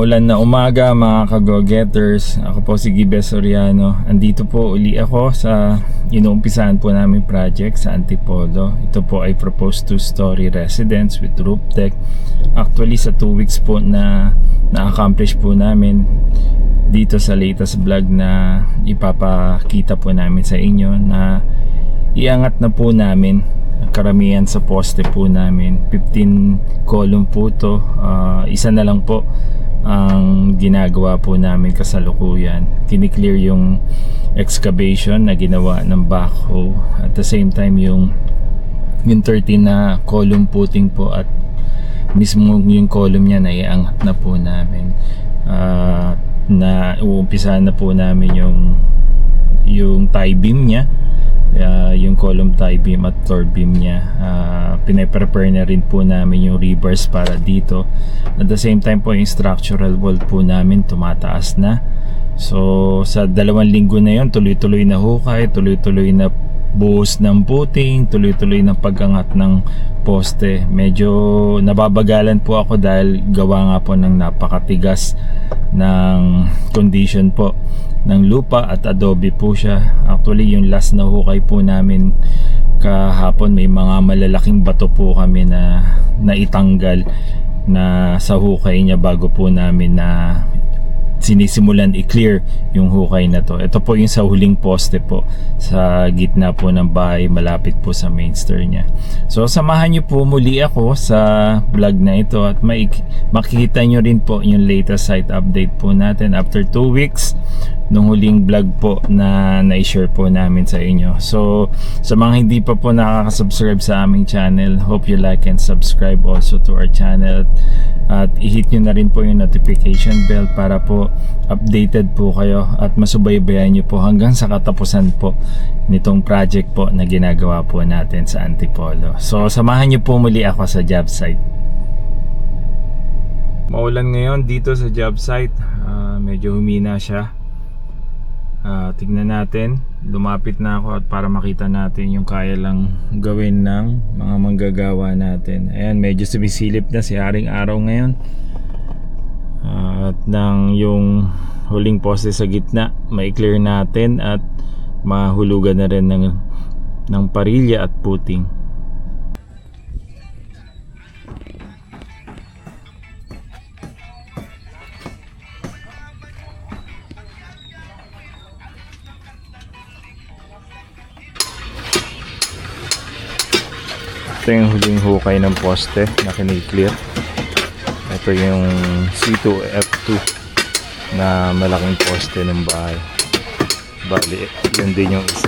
Maulan na umaga mga ka-go-getters. Ako po si Gibe Soriano. Andito po uli ako sa inuumpisahan po namin project sa Antipolo. Ito po ay proposed 2-story residence with roof deck. Actually sa 2 weeks po na na-accomplish po namin dito sa latest vlog na ipapakita po namin sa inyo na iangat na po namin karamihan sa poste po namin. 15 column po to. Isa na lang po ang ginagawa po namin kasalukuyan. Kiniklear yung excavation na ginawa ng backhoe. At the same time yung 13 na column putting po at mismo yung column niya na iangat na po namin. Na uumpisahan na po namin yung tie beam niya. Yung column tie beam at floor beam niya, pinaprepare na rin po namin yung rebars para dito. At the same time po yung structural wall po namin tumataas na. So sa 2 linggo na yon, tuloy-tuloy na hukay, tuloy-tuloy na buhos ng puting, tuloy-tuloy na pag-angat ng poste. Medyo nababagalan po ako dahil gawa nga po ng napakatigas ng condition po ng lupa at adobe po siya. Actually yung last na hukay po namin kahapon, may mga malalaking bato po kami na naitanggal na sa hukay niya bago po namin na sinisimulan i-clear yung hukay na to. Ito po yung sa huling poste po sa gitna po ng bahay, malapit po sa main stair niya. So samahan nyo po muli ako sa vlog na ito at makikita nyo rin po yung latest site update po natin after 2 weeks nung huling vlog po na na-share po namin sa inyo. So sa mga hindi pa po nakaka-subscribe sa aming channel, hope you like and subscribe also to our channel at i-hit nyo na rin po yung notification bell para po updated po kayo at masubaybayan nyo po hanggang sa katapusan po nitong project po na ginagawa po natin sa Antipolo. So samahan nyo po muli ako sa job site. Maulan ngayon dito sa job site, medyo humina siya. Tignan natin, lumapit na ako at para makita natin yung kaya lang gawin ng mga manggagawa natin. Ayan, medyo sumisilip na si Haring Araw ngayon. At nang yung huling poste sa gitna, mai-clear natin at mahulugan na rin ng parilya at puting. Ito yung huling hukay ng poste na kiniklear. Ito yung C2F2 na malaking poste ng bahay. Bali, yun din yung isa.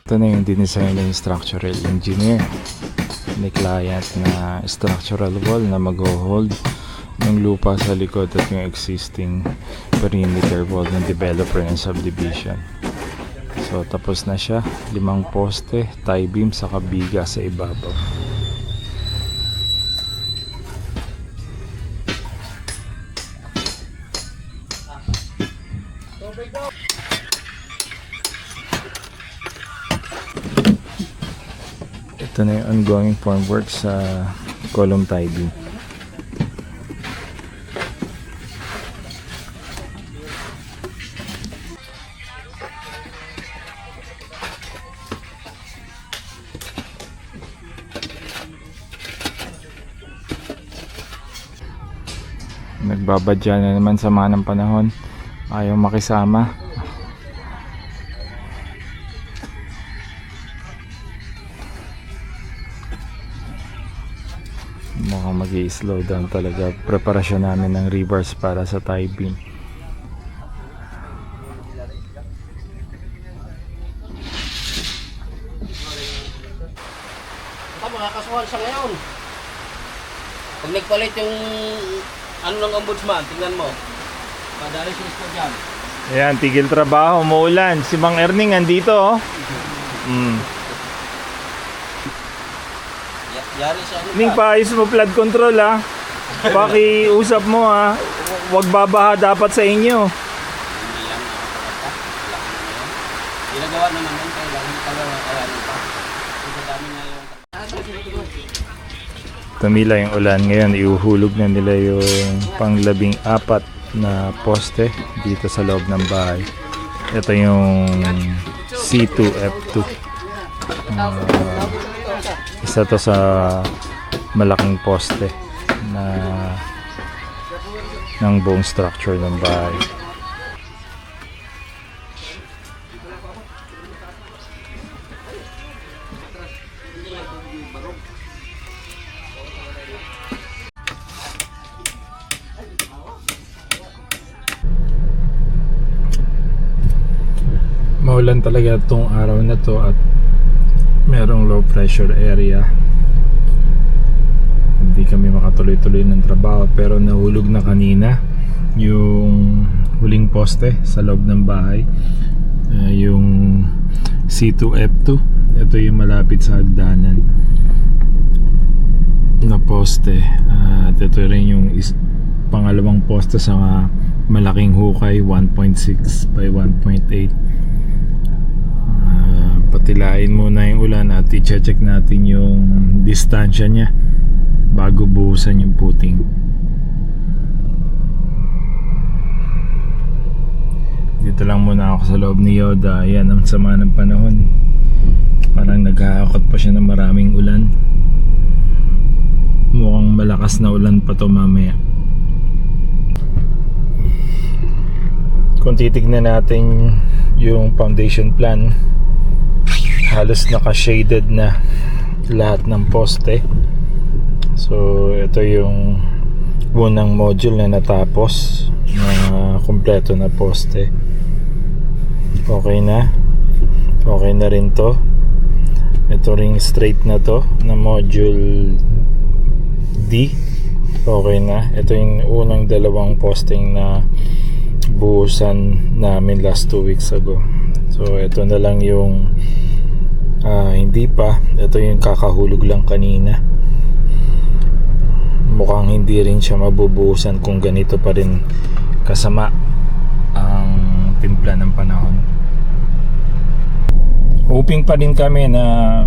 Ito na yung dinisign ng structural engineer. May client na structural wall na mag-hold ng lupa sa likod at yung existing perimeter wall ng developer ng subdivision. So tapos na siya, 5 poste, tie beam sa kabiga sa ibabaw. Ito na yung ongoing formwork sa column tie beam. Nagbabadya na naman sama ng panahon, ayaw makisama. Mukhang mag-i-slow down talaga preparasyon namin ng rebars para sa tie beam. Mga kasuhan sa ngayon, pag nagpalit yung ano ng ombudsman, tingnan mo. Madali siya po dyan. Ayan, tigil trabaho, umuulan. Si Mang Erning andito, oh. Yari sa ano Ning, paayos mo flood control, ha. Pakiusap mo, ha. Huwag babaha dapat sa inyo. Hindi yan nakapagata. Ginagawa na naman, kaya lang talaga kaya pa. Ang dami na yung tumila yung ulan ngayon, iuhulog na nila yung pang-14 na poste dito sa loob ng bahay. Ito yung C2F2. Isa to sa malaking poste na ng buong structure ng bahay. Maulan talaga itong araw na to at merong low pressure area. Hindi kami makatuloy-tuloy ng trabaho pero nahulog na kanina yung huling poste sa loob ng bahay. Yung C2F2, ito yung malapit sa hagdanan na poste. At ito rin yung pangalawang poste sa malaking hukay, 1.6 by 1.8. Patilain muna yung ulan at i-check natin yung distansya niya bago buhusan yung puting. Dito lang muna ako sa loob ni Yoda. Ayan ang sama ng panahon, parang naghahakot pa siya ng maraming ulan. Mukhang malakas na ulan pa to mamaya. Kung titignan natin yung foundation plan, halos naka-shaded na lahat ng poste. So ito yung unang module na natapos na kumpleto na poste. Okay na rin to. Ito ring straight na to na module D. Okay na. Ito yung unang dalawang posting na buhusan namin last 2 weeks ago. So ito na lang yung hindi pa. Ito yung kakahulog lang kanina. Mukhang hindi rin siya mabubuhusan kung ganito pa rin kasama ang timpla ng panahon. Hoping pa din kami na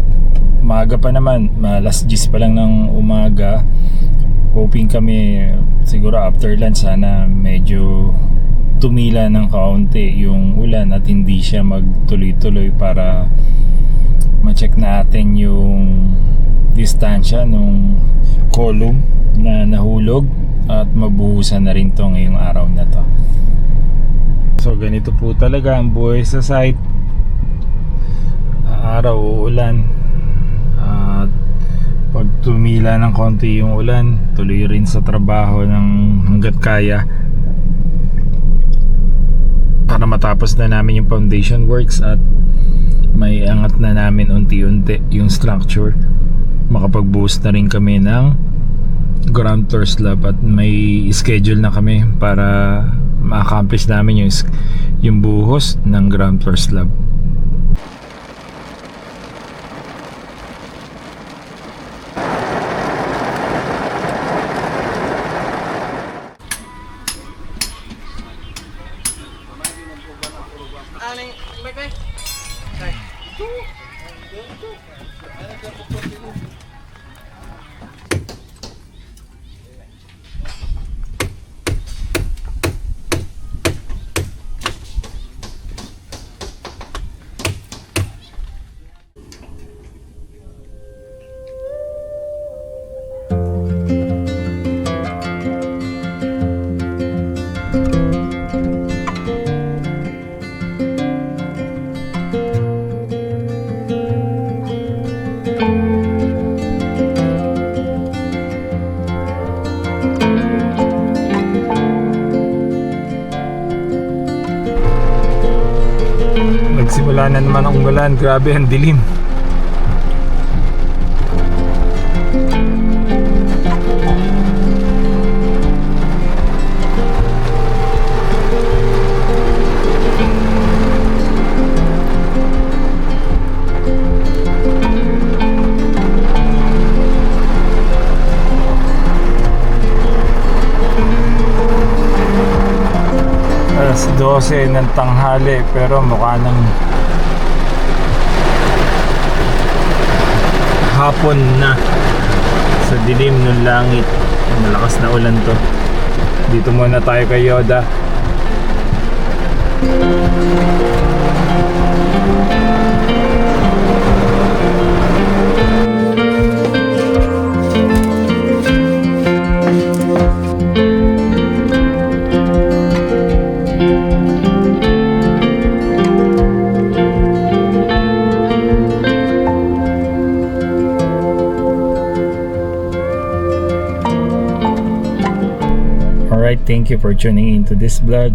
maaga pa naman, alas 10 pa lang ng umaga. Hoping kami siguro after lunch sana medyo tumila ng kaunti yung ulan at hindi siya magtuloy-tuloy para ma-check natin yung distansya nung column na nahulog at mabuhusan na rin to ngayong araw na to. So ganito po talaga ang buhay sa site. Araw uulan at pag tumila ng konti yung ulan, tuloy rin sa trabaho ng hanggat kaya para matapos na namin yung foundation works at may angat na namin unti-unti yung structure. Makapag-boost na rin kami ng ground floor slab at may schedule na kami para ma-accomplish namin yung buhos ng ground floor slab. Nagsimula na naman ang ulan, grabe ang dilim. Alas 12 ng tanghali pero mukha ng hapon na sa dilim ng langit. Malakas na ulan to. Dito muna tayo kay Yoda. Alright, thank you for tuning into this vlog.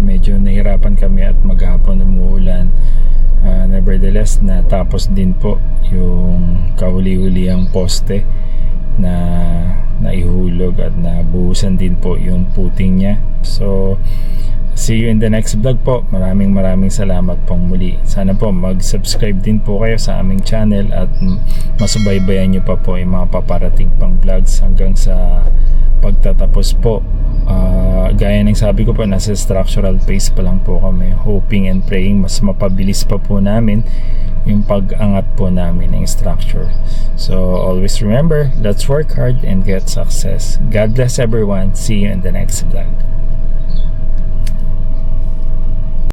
Medyo nahirapan kami at maghapon umuulan. Nevertheless, natapos din po yung kahuli-huli ang poste na naihulog at nabuhusan din po yung puting niya. So, see you in the next vlog po. Maraming salamat pong muli. Sana po mag-subscribe din po kayo sa aming channel at masubaybayan nyo pa po yung mga paparating pang vlogs hanggang sa pagtatapos po. Gaya ng sabi ko po, nasa structural phase pa lang po kami, hoping and praying mas mapabilis pa po namin yung pag-angat po namin ng structure. So always remember, let's work hard and get success. God bless everyone. See you in the next vlog.